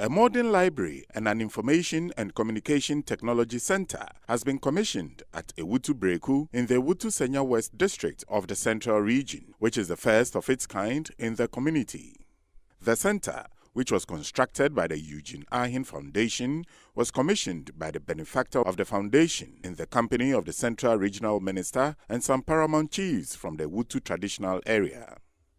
A modern library and an information and communication technology center has been commissioned at Ewutu Breku in the Ewutu Senya West district of the Central Region, which is the first of its kind in the community. The center, which was constructed by the Eugene Ahin Foundation, was commissioned by the benefactor of the foundation in the company of the Central Regional Minister and some paramount chiefs from the Ewutu traditional area.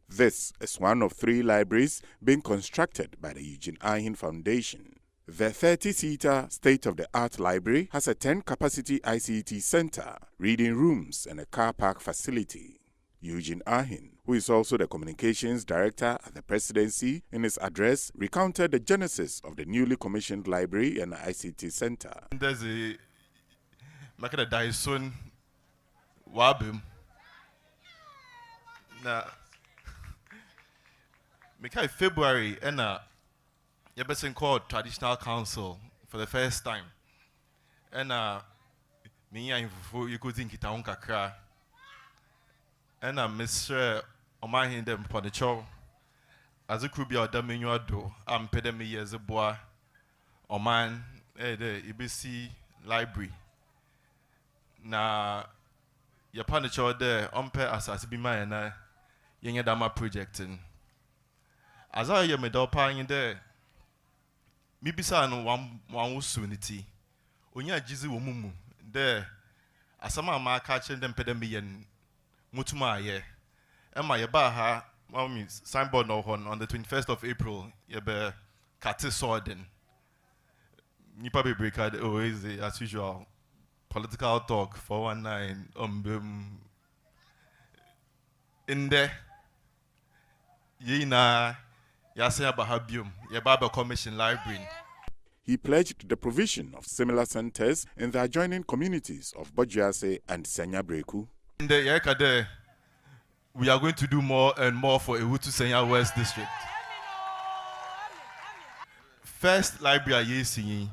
This is one of 3 libraries being constructed by the Eugene Ahin Foundation. The 30-seater state-of-the-art library has a 10-capacity ICT center, reading rooms, and a car park facility. Eugene Ahin, who is also the communications director at the presidency, in his address recounted the genesis of the newly commissioned library and ICT center. There's a market a Dyson Wabim. Now, in February, and you're been called Traditional Council for the first time. And me and you could think it on kakra. And Mr. Omahin them for the show. As it could be a dominion do, I'm pedem me as a boy. Oman, the EBC library. Na your panicho there, as Bima and I, young Dama projecting. As I am a dopang in there, maybe son one soonity. Onya Jizu Mumu, there, as some of my catching them pedemian Mutuma ye. And my Yabaha, signboard no on the 21st of April, Yabe Kati Sorden. Nipa be break always as usual. Political talk 419 in there. Yina. Commission Library. He pledged the provision of similar centers in the adjoining communities of Bojiase and Senya Breku. In the Yekade, we are going to do more and more for Ewutu Senya West District. First library Yesi,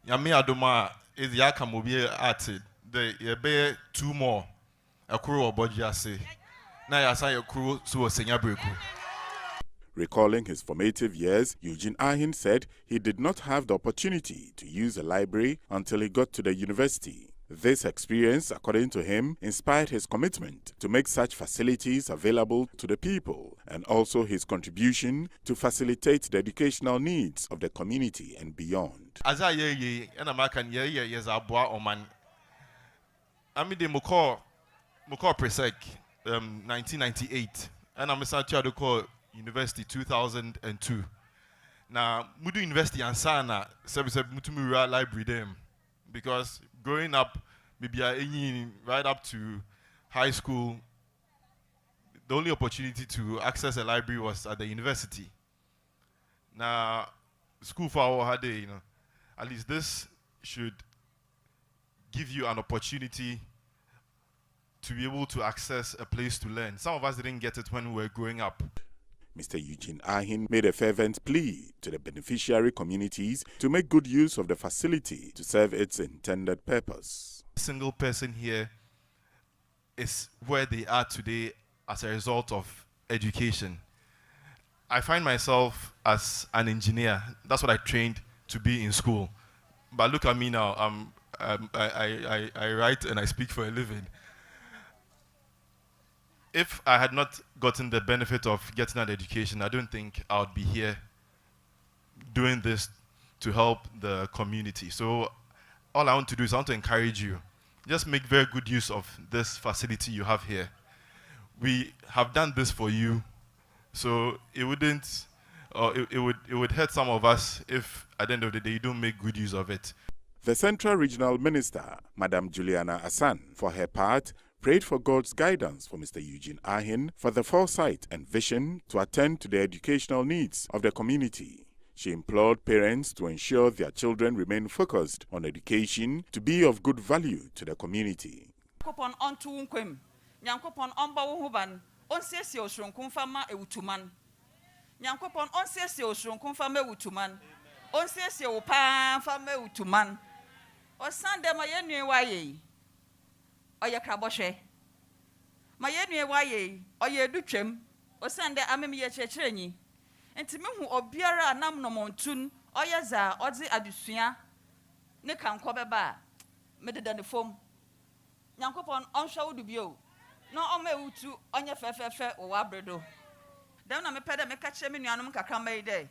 Yami Adoma is Yakamobi arted. The Yebe 2 more, a crew of Bojiase. Now I say a crew to Senya Breku. Recalling his formative years, Eugene Ahin said he did not have the opportunity to use a library until he got to the university. This experience, according to him, inspired his commitment to make such facilities available to the people, and also his contribution to facilitate the educational needs of the community and beyond. As I and American years are boy or man. I mean the Moko Presec 1998, and I'm a Santiago call University 2002. Now, Mudu University and Sana service Mutumura Library them because growing up, maybe right up to high school, the only opportunity to access a library was at the university. Now, school for our day, at least this should give you an opportunity to be able to access a place to learn. Some of us didn't get it when we were growing up. Mr. Eugene Ahin made a fervent plea to the beneficiary communities to make good use of the facility to serve its intended purpose. A single person here is where they are today as a result of education. I find myself as an engineer. That's what I trained to be in school. But look at me now. I write and I speak for a living. If I had not gotten the benefit of getting an education, I don't think I would be here doing this to help the community. So all I want to do is I want to encourage you. Just make very good use of this facility you have here. We have done this for you, so it wouldn't, or it would hurt some of us if at the end of the day you don't make good use of it. The Central Regional Minister, Madam Juliana Asan, for her part, prayed for God's guidance for Mr. Eugene Ahin for the foresight and vision to attend to the educational needs of the community. She implored parents to ensure their children remain focused on education to be of good value to the community. Oye kraboshe ma yenue waye oye dutwem osande amem ye chechrenyi enti mehu obiara nam no montun Oyaza, Odzi Adusia, Nikan Kobeba, Medida the foam. Yankopon on show the bio. No, on me utu on your fair or wabredo. Then I'm a pedal make a cheminanum cacame day.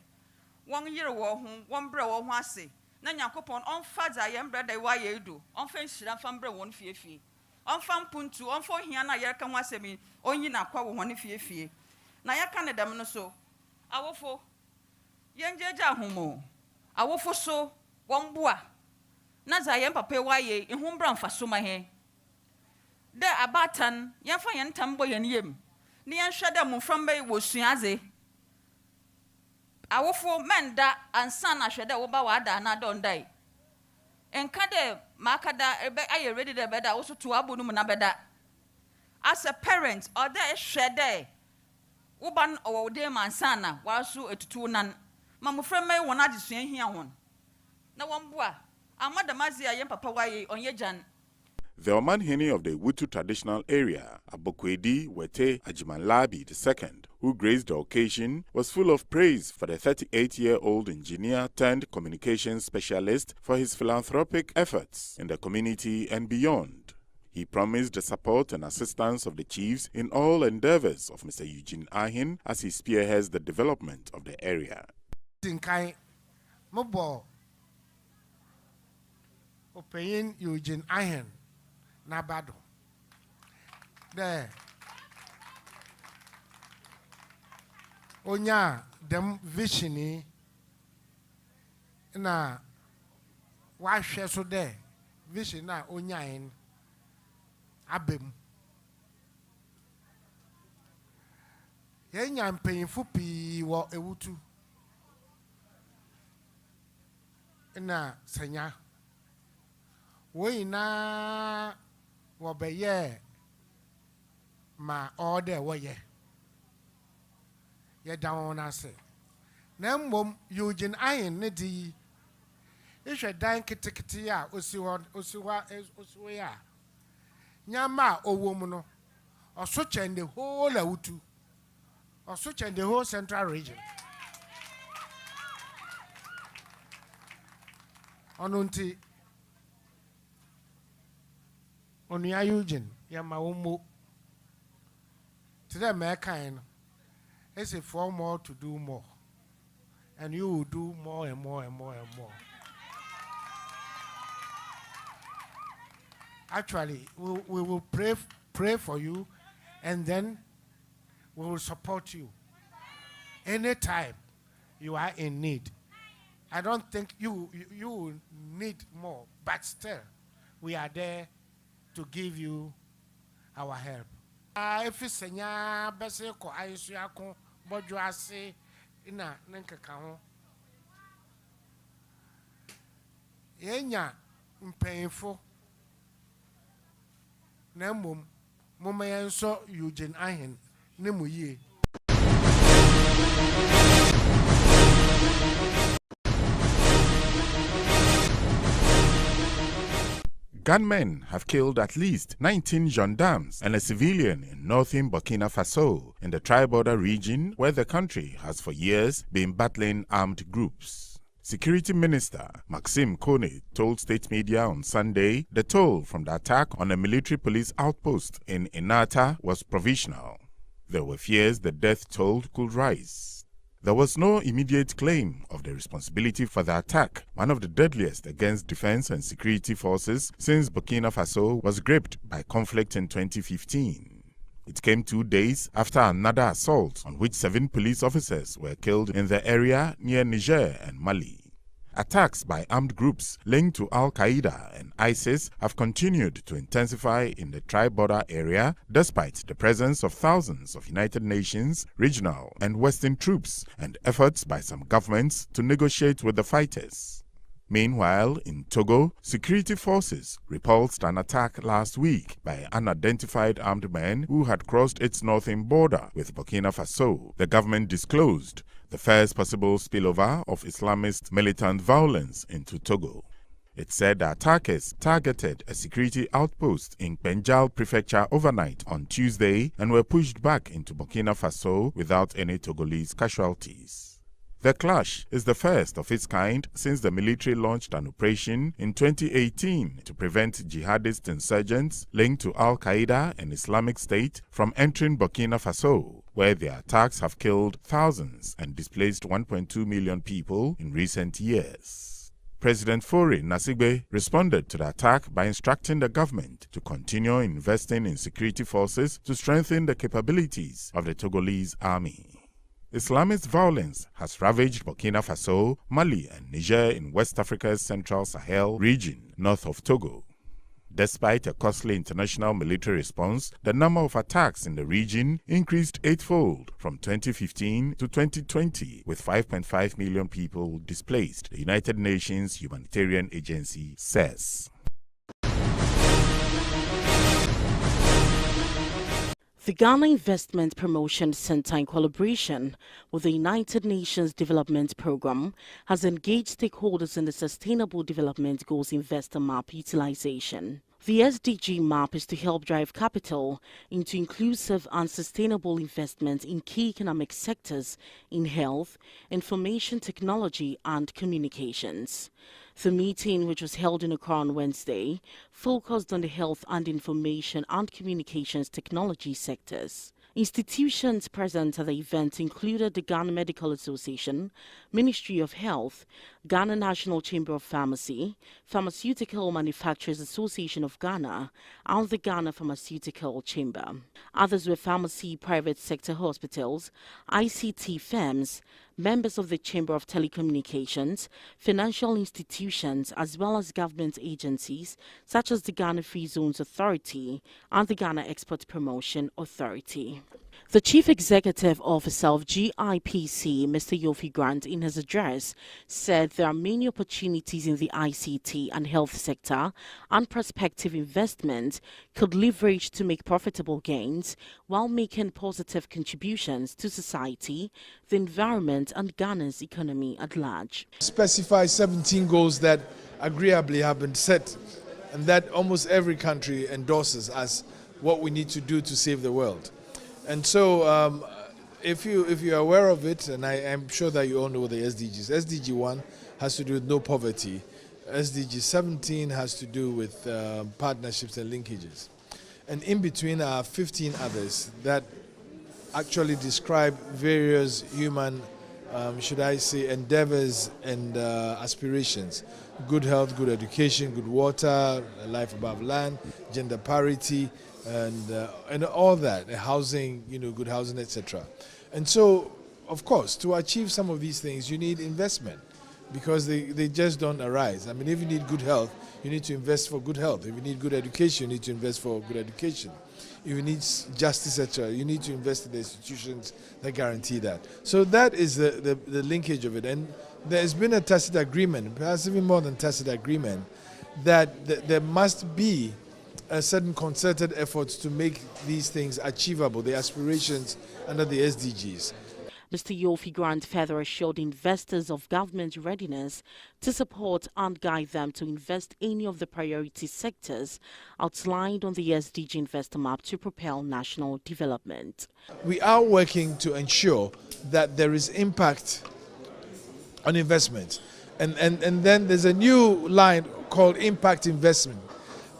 1 year war home, 1 bro or 1 say. Nan Yankopon on fads I am bread why you do. On fence and fambre 1 fee. On fam puntu, on for hiana yakan was me, on yin aqua 1 fee. Na yakane damno so. Awofo. Yenjeja homo. Awofo so, 1 boa. Naza yam papa why in home brown for summa he. There a batan, yan fa yan tambo yan yem. Nian shada mun from bay was suaze. Awofo men da and son a shada oba wada na don't die. En kade makada aye ready the beda also to abunum na beda. As a parent, or there shade uban or de man sana wasu etutu nan. Mamu from me one addition here one. Na one boa. Amada mazia yem papa waye on ye jan. The Omanhene of the Wutu traditional area, Abokwedi Wete Ajimanlabi II, who graced the occasion, was full of praise for the 38-year-old engineer turned communications specialist for his philanthropic efforts in the community and beyond. He promised the support and assistance of the chiefs in all endeavors of Mr. Eugene Ahin as he spearheads the development of the area. Eugene Ahin Nabado. There. Onya dem visioni na wa hwe so there. Vision na onya en abem. Yenya mpanyinfo pii wo ewutu. Na sanya. We na wobeye ma order woye ye down na se na mmom Eugene Ahin ne di ihwe dan kitikiti a osiwa ya nyama owom no oso chen the whole awutu oso chen the whole central region onunti Onuya Eugene, Yama Umo. Today, my kind, it's a for more to do more. And you will do more and more and more and more. Actually, we will pray for you, and then we will support you. Anytime you are in need. I don't think you will need more, but still, we are there to give you our help. If it's a basic or I see a con, but you are say in a Nankakao. Yenya painful. Namum, Mumma so Eugene Ahin, Nemuye. Gunmen have killed at least 19 gendarmes and a civilian in northern Burkina Faso, in the tri-border region where the country has for years been battling armed groups. Security Minister Maxime Kone told state media on Sunday the toll from the attack on a military police outpost in Inata was provisional. There were fears the death toll could rise. There was no immediate claim of the responsibility for the attack, one of the deadliest against defense and security forces since Burkina Faso was gripped by conflict in 2015. It came 2 days after another assault on which 7 police officers were killed in the area near Niger and Mali. Attacks by armed groups linked to Al-Qaeda and ISIS have continued to intensify in the tri-border area despite the presence of thousands of United Nations, regional and Western troops and efforts by some governments to negotiate with the fighters. Meanwhile, in Togo, security forces repulsed an attack last week by unidentified armed men who had crossed its northern border with Burkina Faso, the government disclosed, the first possible spillover of Islamist militant violence into Togo. It said the attackers targeted a security outpost in Penjal Prefecture overnight on Tuesday and were pushed back into Burkina Faso without any Togolese casualties. The clash is the first of its kind since the military launched an operation in 2018 to prevent jihadist insurgents linked to Al-Qaeda and Islamic State from entering Burkina Faso, where their attacks have killed thousands and displaced 1.2 million people in recent years. President Faure Gnassingbe responded to the attack by instructing the government to continue investing in security forces to strengthen the capabilities of the Togolese army. Islamist violence has ravaged Burkina Faso, Mali, and Niger in West Africa's Central Sahel region, north of Togo. Despite a costly international military response, the number of attacks in the region increased eightfold from 2015 to 2020, with 5.5 million people displaced, the United Nations Humanitarian Agency says. The Ghana Investment Promotion Center, in collaboration with the United Nations Development Programme, has engaged stakeholders in the Sustainable Development Goals Investor Map utilization. The SDG map is to help drive capital into inclusive and sustainable investment in key economic sectors in health, information technology, and communications. The meeting, which was held in Accra on Wednesday, focused on the health and information and communications technology sectors. Institutions present at the event included the Ghana Medical Association, Ministry of Health, Ghana National Chamber of Pharmacy, Pharmaceutical Manufacturers Association of Ghana, and the Ghana Pharmaceutical Chamber. Others were pharmacy, private sector hospitals, ICT firms, members of the Chamber of Telecommunications, financial institutions, as well as government agencies such as the Ghana Free Zones Authority and the Ghana Export Promotion Authority. The Chief Executive Officer of GIPC, Mr. Yofi Grant, in his address, said there are many opportunities in the ICT and health sector, and prospective investment could leverage to make profitable gains while making positive contributions to society, the environment, and Ghana's economy at large. Specify 17 goals that agreeably have been set and that almost every country endorses as what we need to do to save the world. And so if you're aware of it, and I'm sure that you all know the SDGs. SDG 1 has to do with no poverty. SDG 17 has to do with partnerships and linkages. And in between are 15 others that actually describe various human, should I say, endeavors and aspirations. Good health, good education, good water, life above land, gender parity, and all that, housing, good housing, etc. And so, of course, to achieve some of these things, you need investment because they just don't arise. I mean, if you need good health, you need to invest for good health. If you need good education, you need to invest for good education. If you need justice, etc., you need to invest in the institutions that guarantee that. So that is the linkage of it. And there's been a tacit agreement, perhaps even more than tacit agreement, that there must be a certain concerted efforts to make these things achievable, the aspirations under the SDGs. Mr. Yofi Grant further assured investors of government readiness to support and guide them to invest any of the priority sectors outlined on the SDG Investor Map to propel national development. We are working to ensure that there is impact on investment. And then there's a new line called impact investment.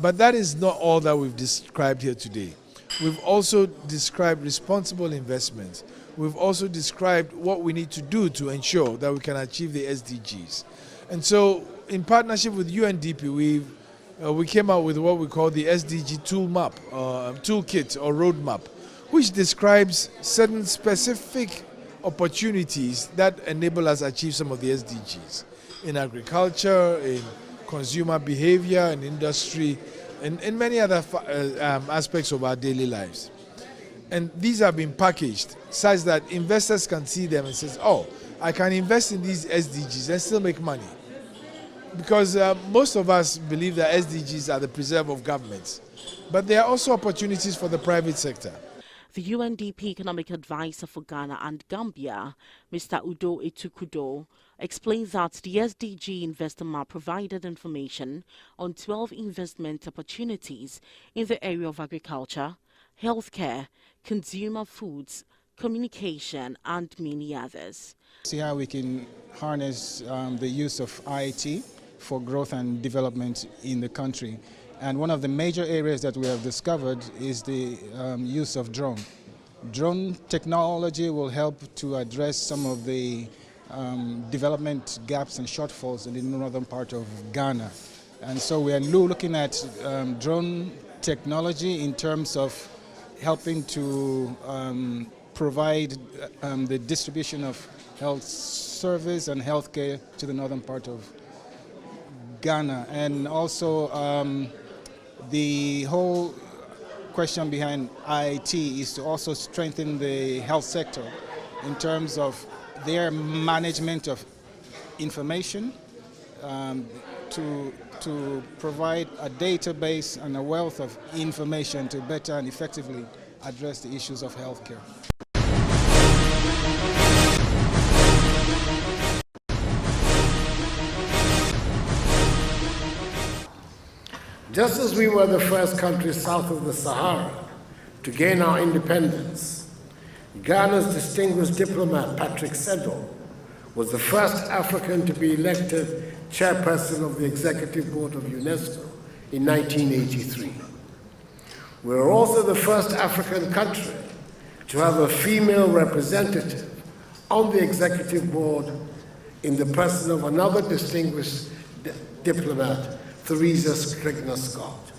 But that is not all that we've described here today. We've also described responsible investments. We've also described what we need to do to ensure that we can achieve the SDGs. And so, in partnership with UNDP, we came out with what we call the SDG toolkit or roadmap, which describes certain specific opportunities that enable us to achieve some of the SDGs in agriculture, in consumer behavior and industry, and in many other aspects of our daily lives. And these have been packaged such that investors can see them and say, oh, I can invest in these SDGs and still make money. Because most of us believe that SDGs are the preserve of governments. But there are also opportunities for the private sector. The UNDP Economic Advisor for Ghana and Gambia, Mr. Udo Etukudo, explains that the SDG Investor Map provided information on 12 investment opportunities in the area of agriculture, healthcare, consumer foods, communication, and many others. See how we can harness the use of IT for growth and development in the country. And one of the major areas that we have discovered is the use of drone. Drone technology will help to address some of the development gaps and shortfalls in the northern part of Ghana. And so we are looking at drone technology in terms of helping to provide the distribution of health service and healthcare to the northern part of Ghana. And also the whole question behind IT is to also strengthen the health sector in terms of their management of information, to provide a database and a wealth of information to better and effectively address the issues of healthcare. Just as we were the first country south of the Sahara to gain our independence, Ghana's distinguished diplomat Patrick Sedol was the first African to be elected chairperson of the Executive Board of UNESCO in 1983. We were also the first African country to have a female representative on the Executive Board in the person of another distinguished diplomat, Theresa Scrigner-Scott.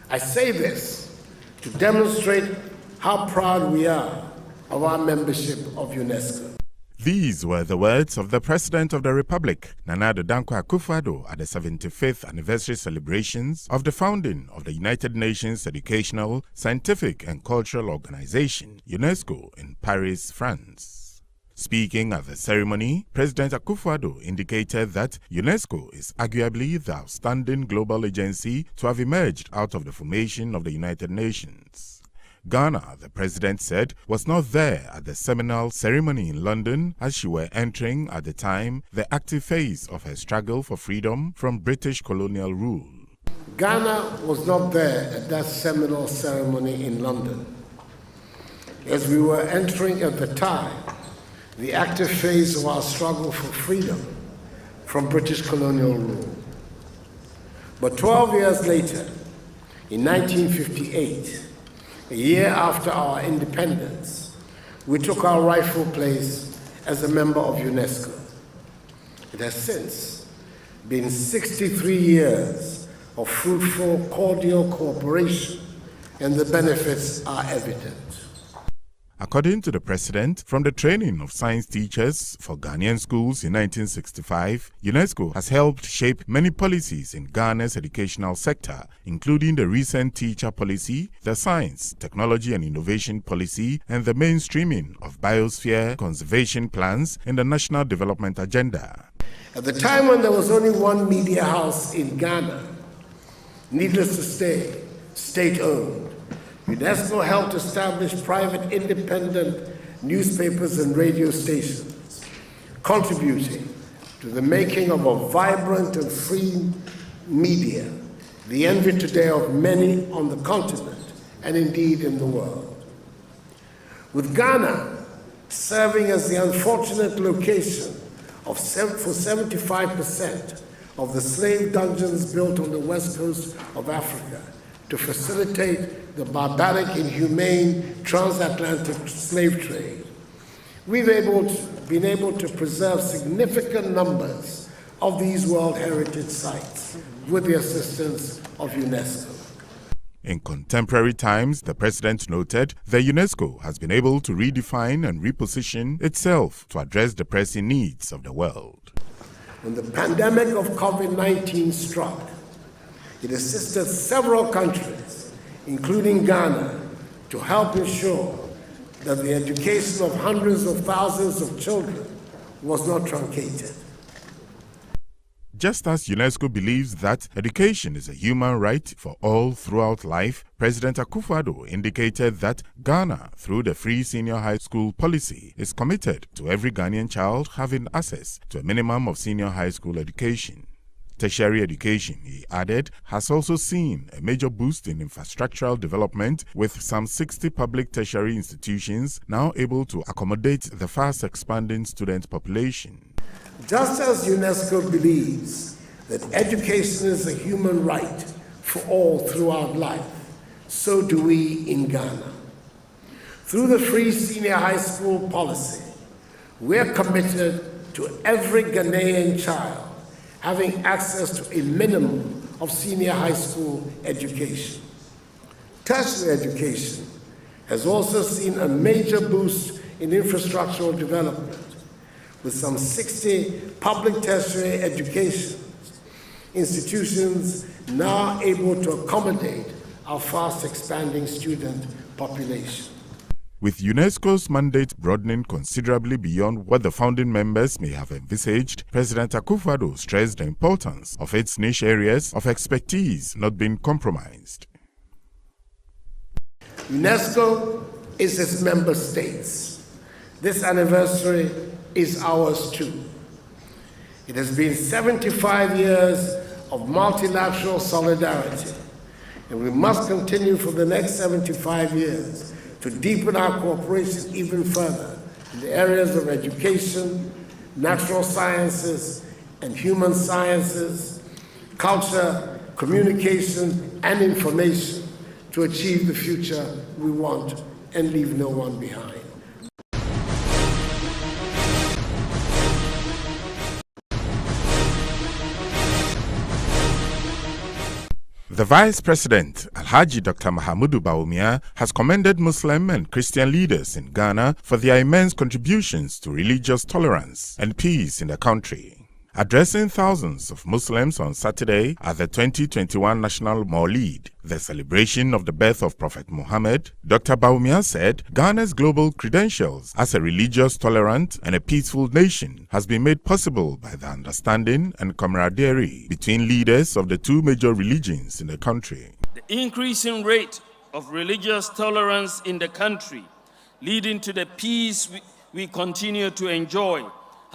I say this to demonstrate how proud we are of our membership of UNESCO. These were the words of the President of the Republic, Nana Addo Dankwa Akufo-Addo, at the 75th anniversary celebrations of the founding of the United Nations Educational, Scientific and Cultural Organization, UNESCO, in Paris, France. Speaking at the ceremony, President Akufo-Addo indicated that UNESCO is arguably the outstanding global agency to have emerged out of the formation of the United Nations. Ghana, the president said, was not there at the seminal ceremony in London as she were entering, at the time, the active phase of her struggle for freedom from British colonial rule. Ghana was not there at that seminal ceremony in London, as we were entering at the time the active phase of our struggle for freedom from British colonial rule. But 12 years later, in 1958, a year after our independence, we took our rightful place as a member of UNESCO. It has since been 63 years of fruitful, cordial cooperation, and the benefits are evident. According to the president, from the training of science teachers for Ghanaian schools in 1965, UNESCO has helped shape many policies in Ghana's educational sector, including the recent teacher policy, the science, technology and innovation policy, and the mainstreaming of biosphere conservation plans in the National Development Agenda. At the time when there was only one media house in Ghana, needless to say, state-owned, UNESCO helped establish private independent newspapers and radio stations, contributing to the making of a vibrant and free media, the envy today of many on the continent and indeed in the world. With Ghana serving as the unfortunate location for 75% of the slave dungeons built on the west coast of Africa to facilitate the barbaric, inhumane transatlantic slave trade, we've been able to preserve significant numbers of these World Heritage Sites with the assistance of UNESCO. In contemporary times, the president noted that UNESCO has been able to redefine and reposition itself to address the pressing needs of the world. When the pandemic of COVID-19 struck, it assisted several countries, including Ghana, to help ensure that the education of hundreds of thousands of children was not truncated. Just as UNESCO believes that education is a human right for all throughout life, President Akufo-Addo indicated that Ghana, through the free senior high school policy, is committed to every Ghanaian child having access to a minimum of senior high school education. Tertiary education, he added, has also seen a major boost in infrastructural development, with some 60 public tertiary institutions now able to accommodate the fast-expanding student population. Just as UNESCO believes that education is a human right for all throughout life, so do we in Ghana. Through the free senior high school policy, we're committed to every Ghanaian child having access to a minimum of senior high school education. Tertiary education has also seen a major boost in infrastructural development, with some 60 public tertiary education institutions now able to accommodate our fast-expanding student population. With UNESCO's mandate broadening considerably beyond what the founding members may have envisaged, President Akufo-Addo stressed the importance of its niche areas of expertise not being compromised. UNESCO is its member states. This anniversary is ours too. It has been 75 years of multilateral solidarity, and we must continue for the next 75 years to deepen our cooperation even further in the areas of education, natural sciences and human sciences, culture, communication, and information to achieve the future we want and leave no one behind. The Vice President, Alhaji Dr. Mahamudu Bawumia, has commended Muslim and Christian leaders in Ghana for their immense contributions to religious tolerance and peace in the country. Addressing thousands of Muslims on Saturday at the 2021 National Maulid, the celebration of the birth of Prophet Muhammad, Dr. Bawumia said Ghana's global credentials as a religious, tolerant, and a peaceful nation has been made possible by the understanding and camaraderie between leaders of the two major religions in the country. The increasing rate of religious tolerance in the country, leading to the peace we continue to enjoy,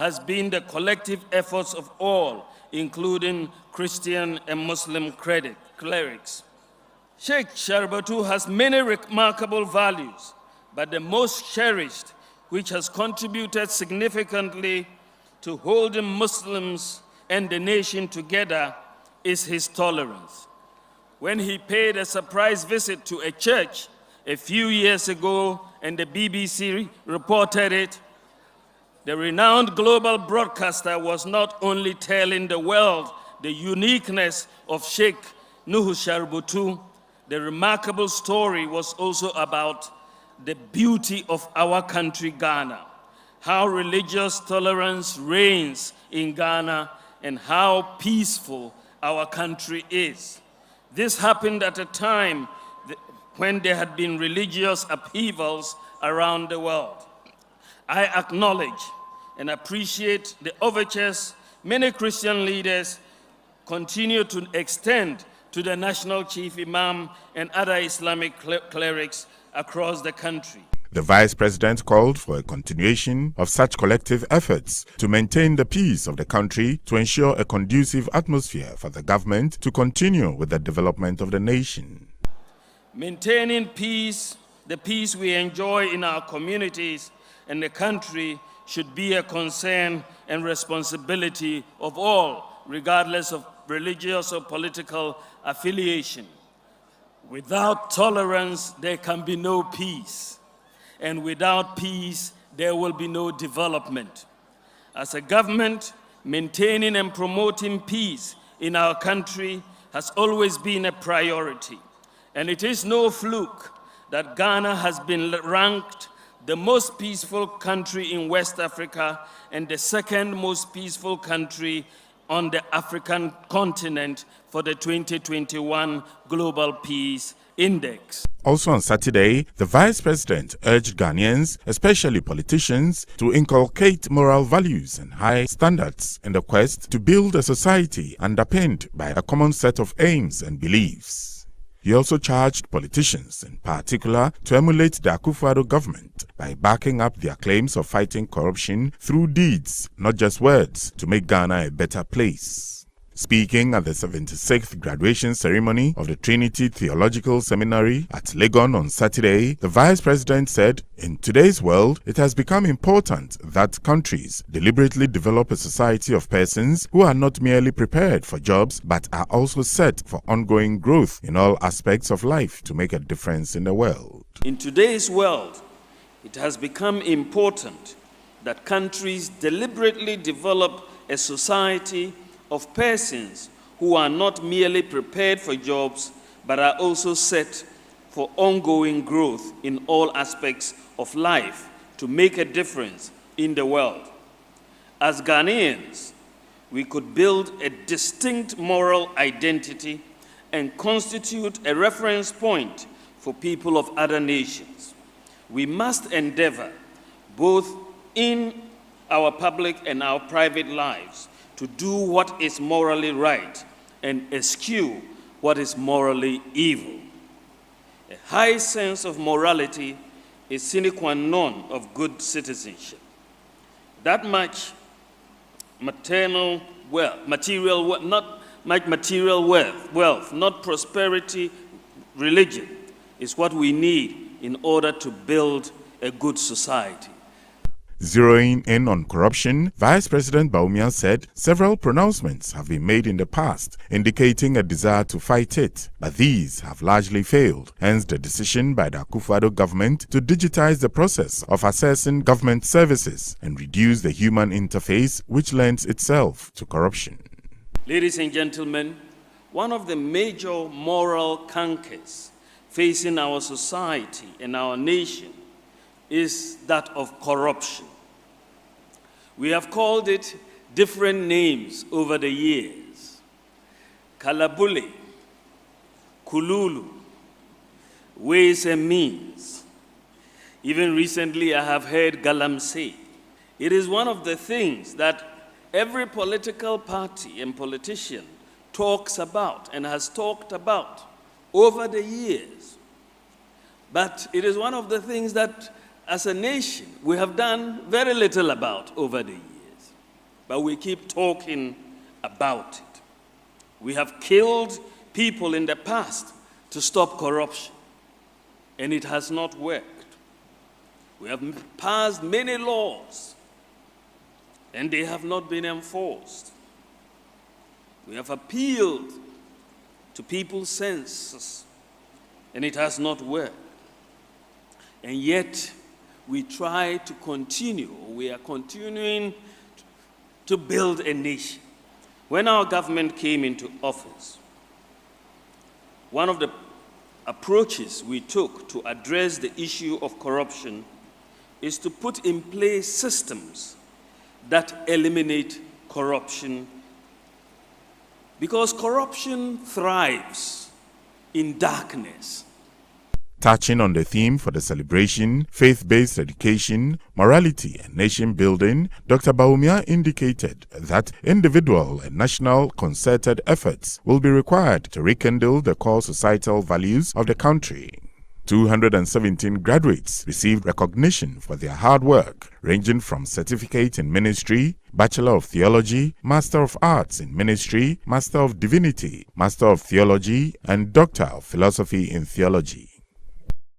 has been the collective efforts of all, including Christian and Muslim clerics. Sheikh Sharbatu has many remarkable values, but the most cherished, which has contributed significantly to holding Muslims and the nation together, is his tolerance. When he paid a surprise visit to a church a few years ago, and the BBC reported it, the renowned global broadcaster was not only telling the world the uniqueness of Sheikh Nuhu Sharbatu, the remarkable story was also about the beauty of our country, Ghana, how religious tolerance reigns in Ghana, and how peaceful our country is. This happened at a time when there had been religious upheavals around the world. I acknowledge and appreciate the overtures many Christian leaders continue to extend to the National Chief Imam and other Islamic clerics across the country. The Vice President called for a continuation of such collective efforts to maintain the peace of the country, to ensure a conducive atmosphere for the government to continue with the development of the nation. Maintaining peace, the peace we enjoy in our communities and the country, should be a concern and responsibility of all, regardless of religious or political affiliation. Without tolerance, there can be no peace. And without peace, there will be no development. As a government, maintaining and promoting peace in our country has always been a priority. And it is no fluke that Ghana has been ranked the most peaceful country in West Africa and the second most peaceful country on the African continent for the 2021 Global Peace Index. Also on Saturday, the Vice President urged Ghanaians, especially politicians, to inculcate moral values and high standards in the quest to build a society underpinned by a common set of aims and beliefs. He also charged politicians, in particular, to emulate the Akufo-Addo government by backing up their claims of fighting corruption through deeds, not just words, to make Ghana a better place. Speaking at the 76th graduation ceremony of the Trinity Theological Seminary at Legon on Saturday, the Vice President said, "In today's world, it has become important that countries deliberately develop a society of persons who are not merely prepared for jobs but are also set for ongoing growth in all aspects of life to make a difference in the world." In today's world, it has become important that countries deliberately develop a society of persons who are not merely prepared for jobs, but are also set for ongoing growth in all aspects of life to make a difference in the world. As Ghanaians, we could build a distinct moral identity and constitute a reference point for people of other nations. We must endeavor, both in our public and our private lives, to do what is morally right and eschew what is morally evil. A high sense of morality is sine qua non of good citizenship. That much material wealth, not prosperity, religion, is what we need in order to build a good society. Zeroing in on corruption, Vice President Bawumia said several pronouncements have been made in the past indicating a desire to fight it, but these have largely failed. Hence the decision by the Akufo-Addo government to digitize the process of assessing government services and reduce the human interface which lends itself to corruption. Ladies and gentlemen, one of the major moral cankers facing our society and our nation is that of corruption. We have called it different names over the years. Kalabule, Kululu, Ways and Means. Even recently I have heard Galamsey. It is one of the things that every political party and politician talks about and has talked about over the years. But it is one of the things that as a nation, we have done very little about over the years, but we keep talking about it. We have killed people in the past to stop corruption, and it has not worked. We have passed many laws, and they have not been enforced. We have appealed to people's senses, and it has not worked. And yet, we try to continue, we are continuing to build a nation. When our government came into office, one of the approaches we took to address the issue of corruption is to put in place systems that eliminate corruption, because corruption thrives in darkness. Touching on the theme for the celebration, faith-based education, morality and nation building, Dr. Bawumia indicated that individual and national concerted efforts will be required to rekindle the core societal values of the country. 217 graduates received recognition for their hard work, ranging from certificate in ministry, Bachelor of Theology, Master of Arts in Ministry, Master of Divinity, Master of Theology, and Doctor of Philosophy in Theology.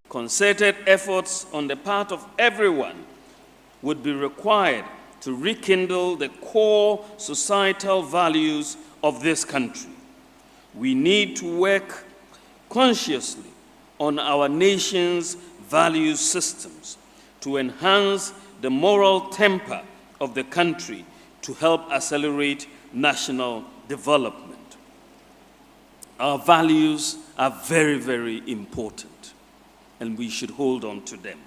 Concerted efforts on the part of everyone would be required to rekindle the core societal values of this country. We need to work consciously on our nation's value systems to enhance the moral temper of the country to help accelerate national development. Our values are very, very important, and we should hold on to them.